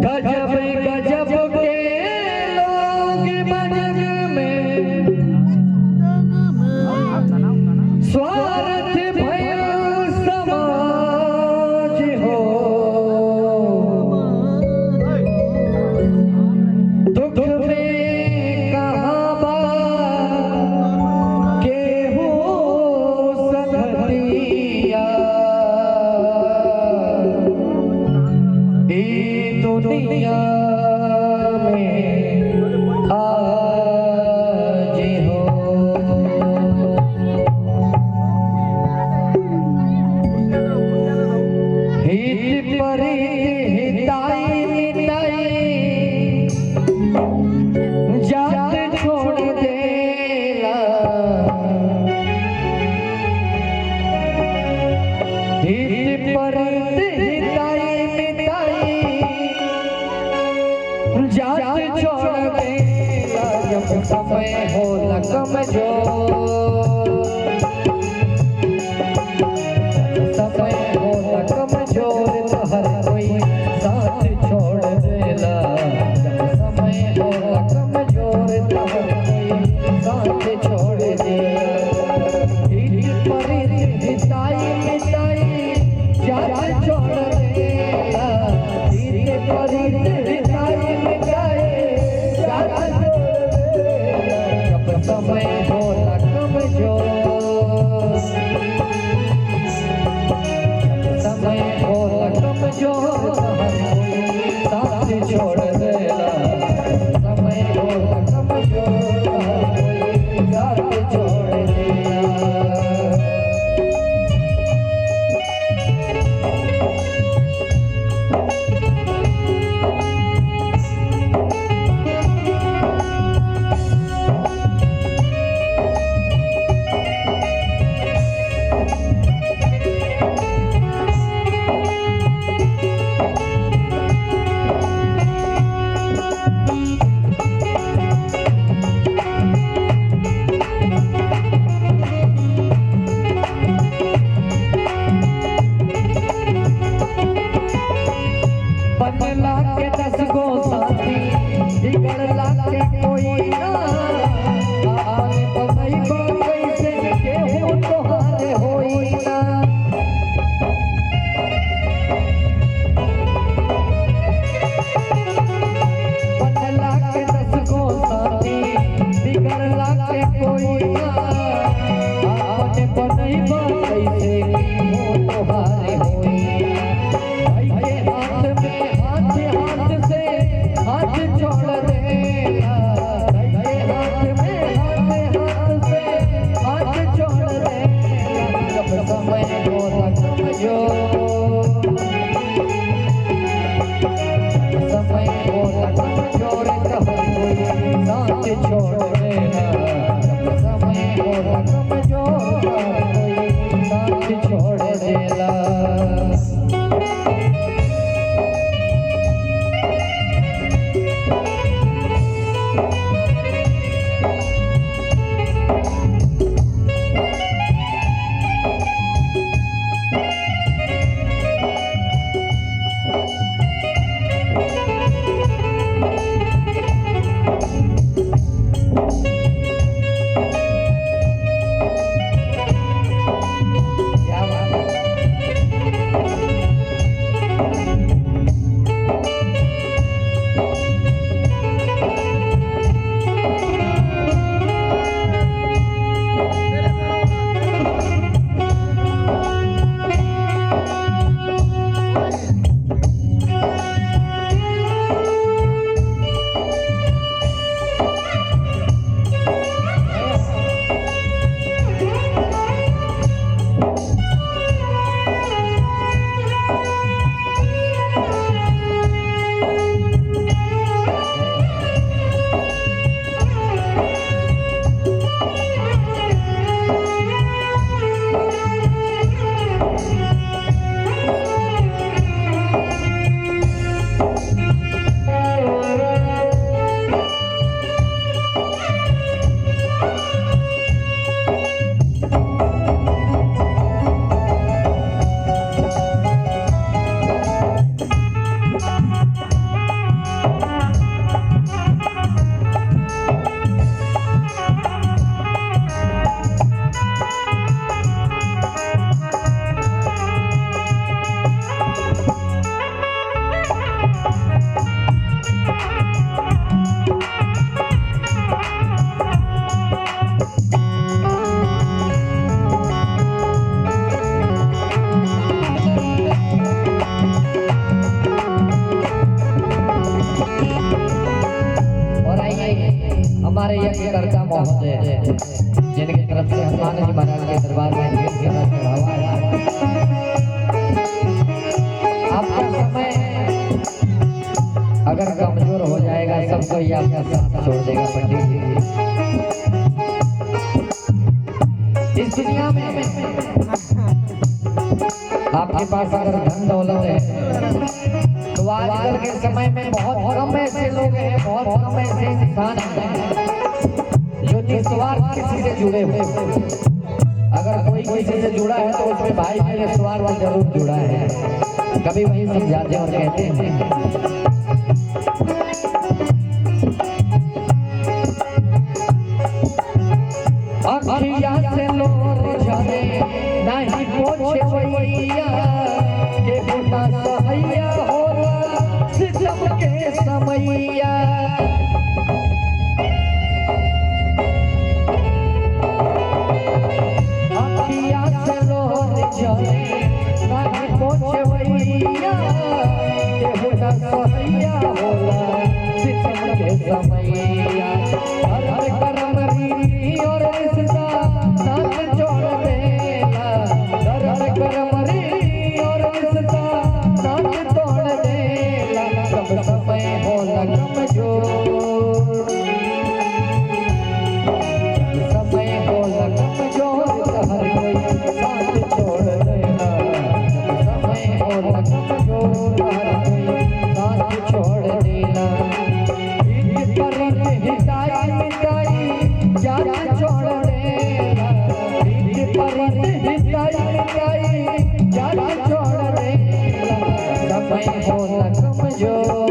गजब गजब के लोग बजग में स्वार्थ भय समाज हो। दुख में कहाँ बा केहू सधतिया, ई दुनिया में आज हो। हित परित हिताई मिताई जात छोड़ देला। हित परित हिताई मिताई जात छोड़ देला। जब समय हो कमजोर, समय हो कमजोर तो हर कोई साथ छोड़ देला। जब समय हो कमजोर तो हर कोई साथ छोड़ देला। हित परित हिताई मिताई जात छोड़ देला। हित परित हिताई मिताई जात छोड़ देला। जब समय हो कमजोर, समय हो कमजोर हर कोई साथ छोड़ देला। समय हो कमजोर हर कोई साथ छोड़ देला। बनला के 10 गो साथी, बिगड़ला के कोई ना। आने बनैबा कैसे केहू तोहारे होई ना। बनला के 10 गो साथी, बिगड़ला के कोई ना। आने बनैबा कैसे केहू तोहारे होई ना। हाथ में हाथ से हाथ छोड़ देला। कर्ता महोदय जिनकी तरफ से हनुमान जी महाराज के दरबार में ढेर सारा चढ़ावा है। आपका समय अगर कमजोर हो जाएगा सबको ही आपका साथ छोड़ देगा पंडित जी। इस दुनिया में आपके पास अगर धन दौलत है तो आजकल के समय में बहुत कम ऐसे लोग हैं, बहुत कम ऐसे इंसान हैं जो निस्वार्थ किसी से जुड़े हुए। अगर कोई किसी से जुड़ा है तो उसमें भाई मेरे स्वार्थ जरूर जुड़ा है। कभी वही समझाते और कहते हैं अखियाँ से लोर झरे नहीं पोछे वैया के बुना सहैया होला सितम के समैया। अखियाँ से लोर झरे नहीं पोछे वैया के बुना सहैया होला सितम के समैया। हर करम रीति और रिश्ता नाथ जोड़ देला, हर करम रीति और रिश्ता नाथ तोड़ देला। सब समय होला कमजोर, समय होला कमजोर हर कोई साथ छोड़ देला। समय होला कमजोर हर कोई साथ छोड़ देला। हिताई मिताई जान छोड़ देला, हिताई मिताई जान छोड़ देला। समय होला कमजोर।